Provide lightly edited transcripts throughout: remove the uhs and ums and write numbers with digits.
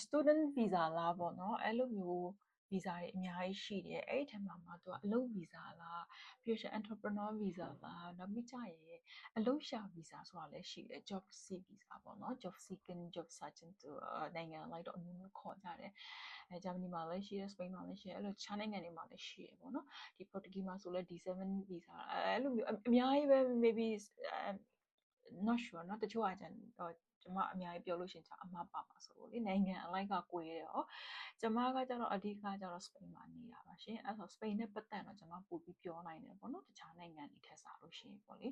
student visa လားပေါ့နော်အဲ့လိုမျိုး visa တွေအများကြီးရှိတယ်အဲ့ဒီထဲမှာသူကအလုပ် visa လားပြီးတော့ entrepreneur visa လားနောက်ပြီးကြရင်အလုပ်ရှာ visa ဆိုတာလည်းရှိတယ် job seek visa ပေါ့နော် job seeking job searching သူနိုင်ငံလိုက်တော့အမျိုးမျိုးခေါ်ကြတယ်ဂျာမနီမှာလည်းရှိတယ်စပိန်မှာလည်းရှိတယ်အဲ့လိုခြားနိုင်ငံတွေမှာလည်းရှိတယ်ပေါ့နော်ဒီ Portuguese မှာဆိုလည်း D7 visa အဲ့လိုမျိုးအများကြီးပဲ maybe not sure เนาะတချို့ကကျကျွန်မအများကြီးပြောလို့ရှင်အမှားပါမှာဆိုလို့လေနိုင်ငံအလိုက်ကကွေးတယ်ဟောကျွန်မကကျတော့အဓိကကျတော့စပိန်မှာနေတာပါရှင်အဲ့ဆိုစပိန်နဲ့ပတ်သက်တော့ကျွန်မပို့ပြီးပြောနိုင်တယ်ပေါ့နော်တခြားနိုင်ငံတွေထက်စားလို့ရှိရင်ပေါ့လေ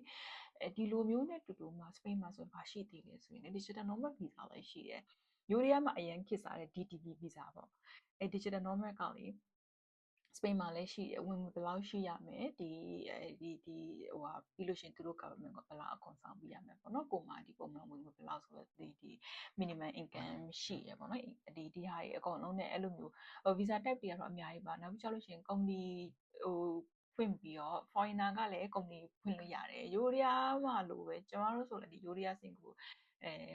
ဒီလိုမျိုးနဲ့တူတူမှာစပိန်မှာဆိုဘာရှိသေးလဲဆိုရင် digital nomad visa လည်းရှိတယ်ယူရီးယားမှာအရင်ခေတ်စားတဲ့ DTV visa ပေါ့အဲ့ digital nomad ကလေစပိန်မှာလည်းရှိတယ်ဝင်ဘယ်လောက်ရှိရမယ်ဒီဟိုဟာပြီးလို့ရှိရင်သူတို့ government ကဘယ်လောက်အခွန်ဆောင်ပေးရမယ်ပေါ့နော်ကိုမှဒီပုံမှန်ဝင်ဘယ်လောက်ဆိုတော့ဒီ minimum income ရှိရပေါ့နော်ဒီဟာတွေအကုန်လုံးနဲ့အဲ့လိုမျိုးvisa type တွေကတော့အများကြီးပါနောက်ပြီးကျလို့ရှိရင် company ဟိုဖွင့်ပြီးတော့ foreigner ကလည်း company ဖွင့်လို့ရတယ်ယူရီးယားမှာလိုပဲကျမတို့ဆိုလည်းဒီယူရီးယားစင်ကို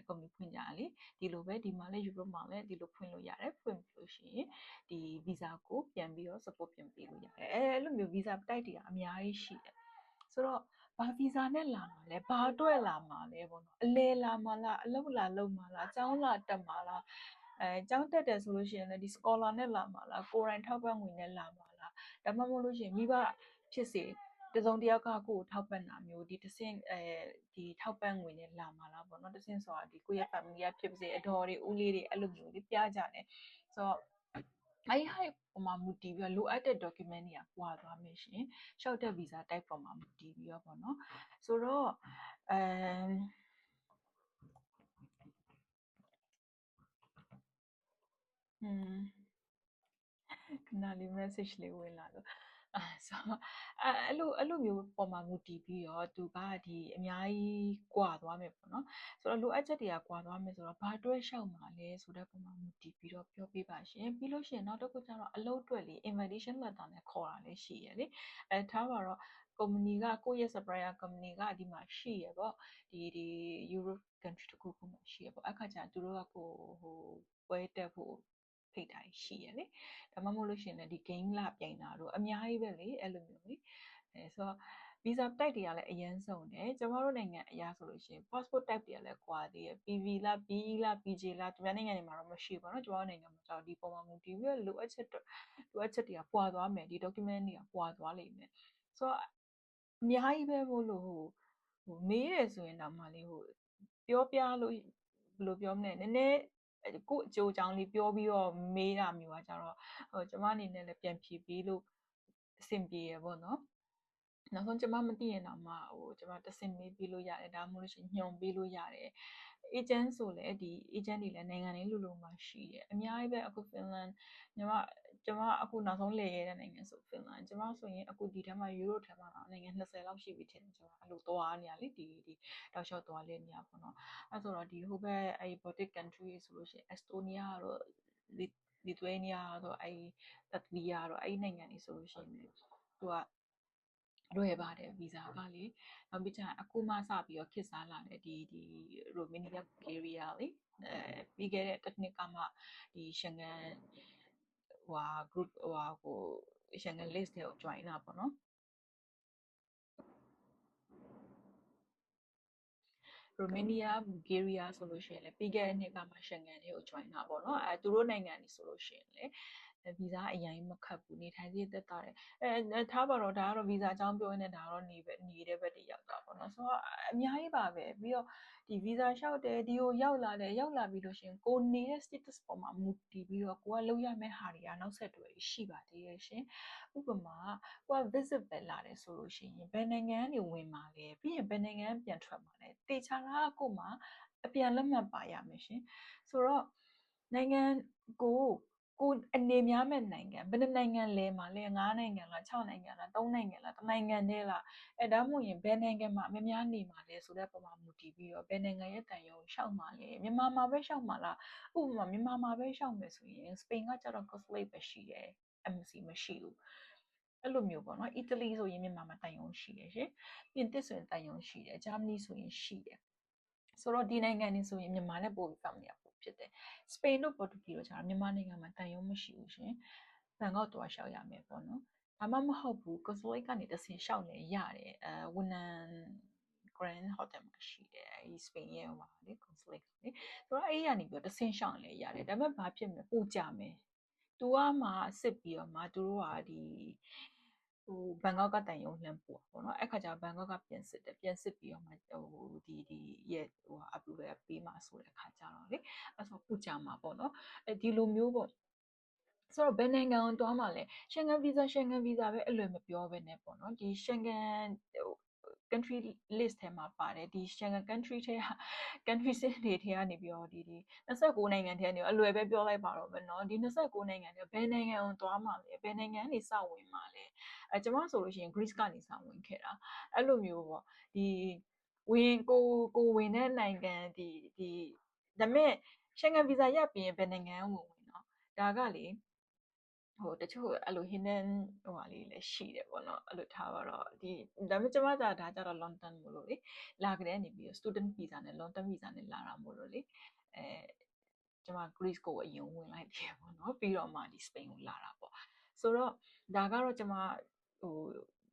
company ဖွင့်ကြတယ်လေဒီလိုပဲဒီမှာလည်း Europe မှာလည်းဒီလိုဖွင့်လို့ရတယ်ဖွင့်လို့ရှိရင်ဒီ visa ကိုပြန်ပြီးတော့ support ပြန်ပေးလို့ရတယ်အဲ့လိုမျိုး visa type တွေကအများကြီးရှိတယ်ဆိုတော့ဘာ visa နဲ့လာမှာလဲဘာအတွက်လာမှာလဲပေါ့နော်အလဲလာမှာလားအလုပ်လာလုပ်မှာလားကျောင်းလာတက်မှာလားကျောင်းတက်တယ်ဆိုလို့ရှိရင်လည်းဒီ scholar နဲ့လာမှာလားကိုယ်တိုင်ထောက်ပံ့ငွေနဲ့လာမှာလားဒါမှမဟုတ်လို့ရှိရင်မိဘဖြစ်စေတစုံတစ်ယောက်ကကိုယ်ထောက်ပံ့တာမျိုးဒီတစ်ဆင့်ဒီထောက်ပံ့ငွေနဲ့လာမှာလားပေါ့နော်တစ်ဆင့်ဆိုတာဒီကိုယ့်ရဲ့ family ကဖြစ်စေအတော်တွေဦးလေးတွေအဲ့လိုမျိုးလေးပြကြတယ်ဆိုတော့အဲ့ဟာပုံမှာမူတည်ပြီးတော့လိုအပ်တဲ့ document တွေကပွာသွားမယ်ရှင်ရှောက်တဲ့ visa type ပုံမှာမူတည်ပြီးတော့ပေါ့နော်ဆိုတော့ခဏလေး message လေးဝင်လာလို့ဆိုအဲ့လိုမျိုးပေါ်မှာမူတည်ပြီးတော့သူကဒီအများကြီးကွာသွားမယ်ပေါ့နော်ဆိုတော့လိုအပ်ချက်တွေကကွာသွားမယ်ဆိုတော့ဘာတွဲလျှောက်မှာလဲဆိုတဲ့ပုံမှာမူတည်ပြီးတော့ပြောပြပါရှင်ပြီးလို့ရှိရင်နောက်တစ်ခုကျတော့အလုပ်အတွက်လေ invitation letter နဲ့ခေါ်တာလည်းရှိရလေထားပါတော့ကုမ္ပဏီကကိုယ့်ရဲ့ supplier ကုမ္ပဏီကဒီမှာရှိရပေါ့ဒီ Europe country တခုခုမှာရှိရပေါ့အခါကျသူတို့ကကိုဟိုပွဲတက်ဖို့ဖိတ်တာရှိရလေဒါမှမဟုတ်လို့ရှိရင်လည်းဒီ game လာပြိုင်တာတို့အများကြီးပဲလေအဲ့လိုမျိုးလေဆိုတော့ visa type တွေကလည်းအရင်ဆုံးတယ်ကျမတို့နိုင်ငံအရာဆိုလို့ရှိရင် passport type တွေကလည်းကွာသေးတယ် PV လား BE လား PJ လားဒီနိုင်ငံတွေမှာတော့မရှိဘူးเนาะကျမတို့နိုင်ငံမှာကျတော့ဒီပုံမှာမူတည်ပြီးတော့လိုအပ်ချက်တွေကကွာသွားမယ်ဒီ document တွေကကွာသွားလိမ့်မယ်ဆိုတော့အများကြီးပဲဘလို့ဟိုမေးတယ်ဆိုရင်တော့မှလေဟိုပြောပြလို့ဘယ်လိုပြောမလဲနည်းနည်းကို့အကျိုးအကြောင်းလေးပြောပြီးတော့မေးတာမျိုးอ่ะကြတော့ဟိုကျမအနေနဲ့လည်းပြန်ဖြေပေးလို့အဆင်ပြေရပေါ့နော်နောက်ဆုံးကျမမသိရင်တော့မှဟိုကျမတဆင်မေးပေးလို့ရတယ်ဒါမှမဟုတ်လို့ရှိရင်ညွှန်ပေးလို့ရတယ် agent ဆိုလည်းဒီ agent တွေလည်းနိုင်ငံတွေလိုလိုမှာရှိတယ်အများကြီးပဲအခု Finland ကျမအခုနောက်ဆုံးလေရဲတဲ့နိုင်ငံဆို Finland ကျမဆိုရင်အခုဒီထဲမှာ Europe ထဲမှာနိုင်ငံ20လောက်ရှိပြီထင်တယ်ကျမအဲ့လိုသွားနေရလေဒီတောက်လျှောက်သွားလေနေရပေါ့နော်အဲ့ဆိုတော့ဒီဟိုဘက်အဲ့ Baltic country ဆိုလို့ရှိရင် Estonia တို့ Lithuania တို့အဲ့ Latvia တို့အဲ့နိုင်ငံတွေဆိုလို့ရှိရင်သူကလွယ်ပါတယ် visa ကလေနောက်ပြီးကျရင်အခုမှစပြီးတော့ခေတ်စားလာတဲ့ဒီ Romania Bulgaria လေပြီးခဲ့တဲ့ technique ကမှဒီ Schengen ဟို group ဟို Schengen list တွေကို join တာပေါ့နော် Romania Bulgaria ဆိုလို့ရှိရင်လည်းပြီးခဲ့တဲ့နှစ်ကမှ Schengen တွေကို join တာပေါ့နော်သူတို့နိုင်ငံတွေဆိုလို့ရှိရင်လေဗီဇအရင်မခတ်ဘူးနေထိုင်စီတက်တာတယ်ထားပါတော့ဒါကတော့ဗီဇအကြောင်းပြောနေဒါတော့နေတဲ့ဘက်တွေရောက်တာပေါ့နော်ဆိုတော့အများကြီးပါပဲပြီးတော့ဒီဗီဇလျှောက်တယ်ဒီကိုရောက်လာတယ်ရောက်လာပြီးလို့ရှိရင်ကိုနေတဲ့ status ပေါ်မှာမူတည်ပြီးတော့ကိုကလုပ်ရမယ့်ဟာတွေကနောက်ဆက်တွဲရှိပါသေးရဲ့ရှင်ဥပမာကိုက visit ပဲလာတယ်ဆိုလို့ရှိရင်ဘယ်နိုင်ငံကနေဝင်มาလဲပြီးရင်ဘယ်နိုင်ငံပြန်ထွက်มาလဲတေချာလားကိုမှအပြန်လက်မှတ်ပါရမယ်ရှင်ဆိုတော့နိုင်ငံကိုအနေများမဲ့နိုင်ငံဘယ်နှနိုင်ငံလဲမှာလဲ9နိုင်ငံလား6နိုင်ငံလား3နိုင်ငံလားတစ်နိုင်ငံတည်းလားဒါမှမဟုတ်ရင်ဘယ်နိုင်ငံမှာအများနေမှာလဲဆိုတဲ့ပုံမှာမူတည်ပြီးတော့ဘယ်နိုင်ငံရဲ့တန်ရုံရှောက်မှာလဲမြန်မာမှာပဲရှောက်မှာလားဥပမာမြန်မာမှာပဲရှောက်မယ်ဆိုရင်စပိန်ကကျတော့ consulate ပဲရှိတယ် embassy မရှိဘူးအဲ့လိုမျိုးပေါ့နော်အီတလီဆိုရင်မြန်မာမှာတန်ရုံရှိတယ်ရှင်ပြင်သစ်ဆိုရင်တန်ရုံရှိတယ်ဂျာမနီဆိုရင်ရှိတယ်ဆိုတော့ဒီနိုင်ငံတွေဆိုရင်မြန်မာနဲ့ပို့ပြီး family ဖြစ်တယ်စပိန်တို့ပေါ်တူဂီတို့ကျတော့မြန်မာနိုင်ငံမှာတန်ရုံးမရှိဘူးရှင်ဘန်ကောက်သွားလျှောက်ရမယ်ပေါ့နော်ဒါမှမဟုတ်ဘူး consulate ကနေတစ်ဆင့်လျှောက်လဲရတယ်ဝန်နန် Grand Hotel မှာရှိတယ်အဲဒီ Spain ရဲ့ဟိုပါလေ consulate လေဆိုတော့အဲ့ဒီကနေပြီးတော့တစ်ဆင့်လျှောက်လဲရတယ်ဒါပေမဲ့ဘာဖြစ်မလဲပို့ကြမယ်သူကမှစစ်ပြီးတော့မှသူတို့ကဒီဟိုဘန်ကောက်ကတန်ရုံးလှမ်းပို့ပေါ့နော်အဲ့ခါကျဘန်ကောက်ကပြန်စစ်တယ်ပြန်စစ်ပြီးတော့မှဟိုဒီရဲ့ဟို approval ပေးမှာဆိုတဲ့ခါကျတော့လေအဲ့ဆိုပို့ကြမှာပေါ့နော်အဲဒီလိုမျိုးပေါ့ဆိုတော့ဘယ်နိုင်ငံကိုသွားမှာလဲSchengen visa ပဲအလွယ်မပြောပဲねပေါ့နော်ဒီ Schengen ဟို country list ထဲမှာပါတယ်ဒီ Schengen country ထဲက country တွေထဲကနေပြီးတော့ဒီ29နိုင်ငံထဲကနေအလွယ်ပဲပြောလိုက်ပါတော့မယ်เนาะဒီ29နိုင်ငံထဲဘယ်နိုင်ငံကိုသွားမှာလဲဘယ်နိုင်ငံကနေစဝင်မှာလဲကျွန်မဆိုလို့ရှိရင် Greece ကနေစဝင်ခဲ့တာအဲ့လိုမျိုးပေါ့ဒီဝင်ကိုဝင်တဲ့နိုင်ငံဒီဒါပေမဲ့ Schengen visa ရပြီးရင်ဘယ်နိုင်ငံကိုဝင်เนาะဒါကလေဟိုတချို့အဲ့လို hidden ဟိုဟာလေးလည်းရှိတယ်ပေါ့နော်အဲ့လိုထားပါတော့ဒီဒါပေမဲ့ကျွန်မဒါကြတော့ long term မို့လို့လေလာကြတဲ့နေပြီး student visa နဲ့ long term visa နဲ့လာတာမို့လို့လေကျွန်မ Greece ကိုအရင်ဝင်လိုက်တယ်ပေါ့နော်ပြီးတော့မှဒီ Spain ကိုလာတာပေါ့ဆိုတော့ဒါကတော့ကျွန်မဟို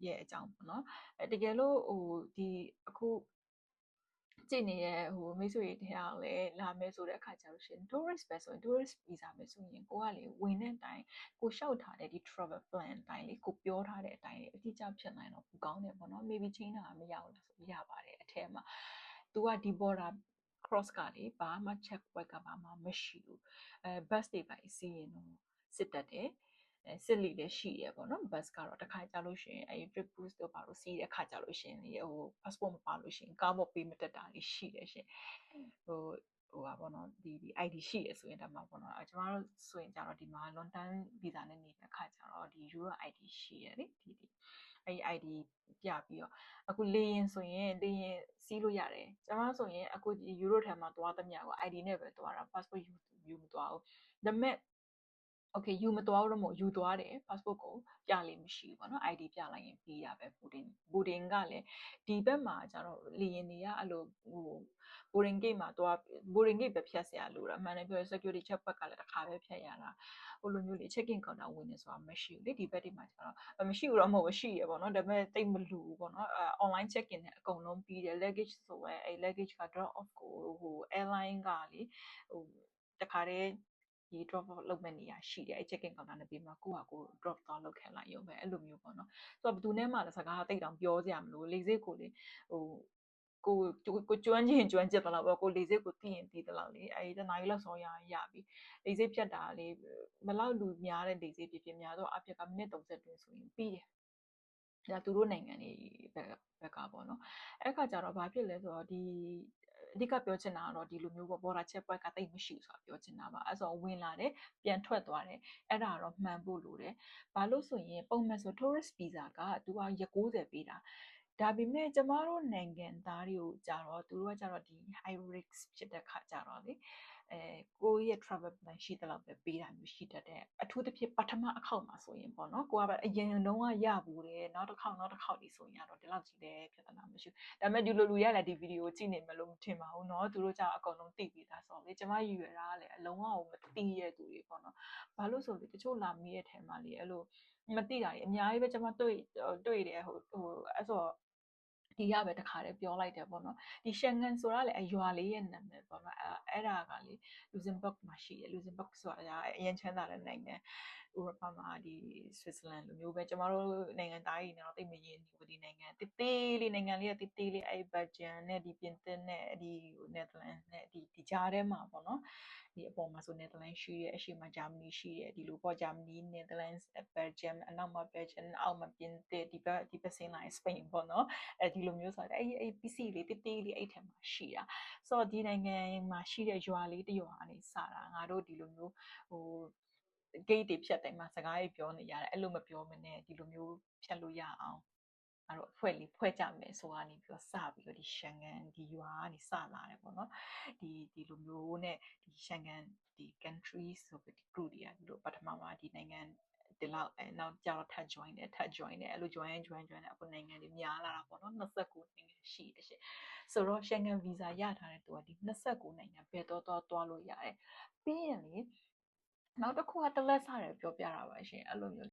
ရဲ့အကြောင်းပေါ့နော်တကယ်လို့ဟိုဒီအခုကြည့်နေတဲ့ဟိုမိတ်ဆွေတွေကလည်းလာမယ်ဆိုတဲ့အခါကျလို့ရှိရင် tourist ပဲဆိုရင် tourist visa ပဲဆိုရင်ကိုကလေဝင်တဲ့အတိုင်းကိုလျှောက်ထားတဲ့ဒီ travel plan အတိုင်းလေကိုပြောထားတဲ့အတိုင်းလေအတိအကျဖြစ်နိုင်တော့ပိုကောင်းတယ်ပေါ့နော် maybe ချင်းတာမရဘူးလားဆိုရပါတယ်အထက်မှာ तू ကဒီ border cross ကလေဘာမှ check point ကဘာမှမရှိဘူးbus တွေပါစီးရင်တော့စစ်တက်တယ်စစ်လီလည်းရှိရပေါ့နော် bus ကတော့တစ်ခါကြာလို့ရှိရင်အဲ trip bus တို့ပါလို့စီးတဲ့အခါကြာလို့ရှိရင်လေဟို passport မပါလို့ရှိရင်ကားပေါ်ပေးမတက်တာလေးရှိတယ်ရှင်ဟိုပါပေါ့နော်ဒီ ID ရှိရဆိုရင်ဒါမှပေါ့နော်ကျမတို့ဆိုရင်ကြတော့ဒီမှာ long term visa နဲ့နေတဲ့အခါကျတော့ဒီ Euro ID ရှိရလေဒီအဲဒီ ID ပြပြီးတော့အခုလေရင်ဆိုရင်လေရင်စီးလို့ရတယ်ကျမဆိုရင်အခုဒီ Euro ထဲမှာသွားသမျှကို ID နဲ့ပဲသွားတာ passport ယူမသွားဘူးဒါပေမဲ့ okay ယူမသွားတော့မို့ယူသွားတယ် passport ကိုပြလို့မရှိဘူးပေါ့နော် ID ပြလိုက်ရင်ပြီးရပဲ boarding ကလည်းဒီဘက်မှာကျတော့လေရင်တွေကအဲ့လိုဟို boarding gate မှာသွား boarding gate ပဲဖြတ်เสียလို့အမှန်တကယ် security check ဘက်ကလည်းတစ်ခါပဲဖြတ်ရတာဟိုလိုမျိုးလေ check in counter ဝင်နေဆိုတာမရှိဘူးလေဒီဘက်ဒီမှာကျတော့မရှိဘူးတော့မဟုတ်ဘူးရှိရပေါ့နော်ဒါပေမဲ့တိတ်မလူဘူးပေါ့နော် online check in နဲ့အကုန်လုံးပြီးတယ် luggage ဆိုပဲအဲ့ luggage က drop off ကိုဟို airline ကလေဟိုတခါတည်းဒီ drop off လုပ်မဲ့နေရာရှိတယ်အဲ့ check in counter နဲ့ပြီးမှကိုယ့်ဟာကို drop သွားလုပ်ခဲ့လိုက်ရုံပဲအဲ့လိုမျိုးပေါ့နော်ဆိုတော့ဘယ်သူနဲ့မှလည်းစကားတိတ်တောင်ပြောစရာမလိုလေစိတ်ကိုလေဟိုကိုကျွမ်းကျင်တလောက်ပေါ့ကိုလေစိတ်ကိုသိရင်သိတလောက်လေအဲဒီတနားကြီးလောက်စောရပြီလေစိတ်ဖြတ်တာလေဘလောက်လူများတဲ့လေစိတ်ဖြစ်များတော့အပြက်ကမိနစ်30တွင်းဆိုရင်ပြီးတယ်ဒါသူတို့နိုင်ငံတွေဘက်ကပေါ့နော်အဲ့ခါကျတော့ဘာဖြစ်လဲဆိုတော့ဒီအဓိကပြောချင်တာကတော့ဒီလိုမျိုးပေါ့ border check point ကတိတ်မရှိဘူးဆိုတာပြောချင်တာပါအဲ့ဆိုဝင်လာတယ်ပြန်ထွက်သွားတယ်အဲ့ဒါတော့မှန်ဖို့လိုတယ်ဘာလို့ဆိုရင်ပုံမှန်ဆို tourist visa ကသူကရက်60ပေးတာဒါပေမဲ့ကျမတို့နိုင်ငံသားတွေကိုကြတော့သူတို့ကကြတော့ဒီ high risk ဖြစ်တဲ့ခါကြတော့လေကိုယ့်ရဲ့ travel plan ရှိတဲ့လောက်ပဲပေးတာမျိုးရှိတတ်တဲ့အထူးသဖြင့်ပထမအခေါက်မှာဆိုရင်ပေါ့နော်ကိုကအရင်တုန်းကရဘူးတယ်နောက်တစ်ခေါက်ဒီဆိုရင်တော့ဒီလောက်ကြီးလည်းပြဿနာမရှိဘူးဒါပေမဲ့ဒီလိုလူရလည်းဒီဗီဒီယိုကြည့်နေမယ်လို့မထင်ပါဘူးเนาะသူတို့ကြအကုန်လုံးသိပြီးသားဆိုတော့လေကျမရည်ရွယ်တာကလည်းအလုံးဝမသိရတဲ့သူတွေပေါ့နော်ဘာလို့ဆိုလေတချို့လာမေးတဲ့ထဲမှာလေအဲ့လိုမသိတာကြီးအများကြီးပဲကျမတွေ့တယ်ဟိုအဲ့ဆိုဒီရပဲတခါတည်းပြောလိုက်တယ်ပေါ့နော်ဒီ Schengen ဆိုတာလေအရွာလေးရဲ့နာမည်ပေါ့နော်အဲ့ဒါကလေ Luxembourg မှာရှိတယ် Luxembourg ဆိုတာအရင်ချမ်းသာတဲ့နိုင်ငံဥရောပမှာဒီ Switzerland လိုမျိုးပဲကျမတို့နိုင်ငံသားတွေနဲ့တော့တိတ်မရင်းဘူးဒီနိုင်ငံတေးသေးလေးနိုင်ငံလေးကတေးသေးလေးအဲ့ Belgium နဲ့ဒီပြင်သစ်နဲ့ဒီ Netherlands နဲ့ဒီကြားထဲမှာပေါ့နော်ဒီအပေါ်မှာဆို Netherlands ရှိတယ်အရှေ့မှာ Germany ရှိတယ်ဒီလိုပေါ့ Germany Netherlands Belgium အနောက်မှာ Belgium အောက်မှာပြင်သစ်ဒီဘက်ဆင်းလာရင် Spain ပေါ့နော်ဒီလိုမျိုးဆိုတော့အဲ့ PC လေးတေးသေးလေးအဲ့ထဲမှာရှိတာဆိုတော့ဒီနိုင်ငံမှာရှိတဲ့ရွာလေးတစ်ရွာကနေစတာငါတို့ဒီလိုမျိုးဟို gate တွေဖြတ်တိုင်းမှာစကားတွေပြောနေရတယ်အဲ့လိုမပြောမနဲ့ဒီလိုမျိုးဖြတ်လို့ရအောင်အဲ့တော့ဖွဲ့ကြမယ်ဆိုကနေပြီးတော့စပြီးတော့ဒီ Schengen ဒီရွာကနေစလာတယ်ပေါ့နော်ဒီလိုမျိုးနဲ့ဒီ Schengen ဒီ country ဆိုပြီး group တွေကဒီလိုပထမမှာဒီနိုင်ငံ ဒီလောက်နောက်ကျတော့ထပ် join တယ်အဲ့လို join တယ်အခုနိုင်ငံတွေများလာတာပေါ့နော်29နိုင်ငံရှိတယ်ရှင်ဆိုတော့ Schengen visa ရထားတဲ့သူကဒီ29နိုင်ငံဘယ်သွားလို့ရတယ်ပြီးရင်လေနောက်တစ်ခုကတလက်စတယ်ပြောပြတာပါရှင်အဲ့လိုမျိုး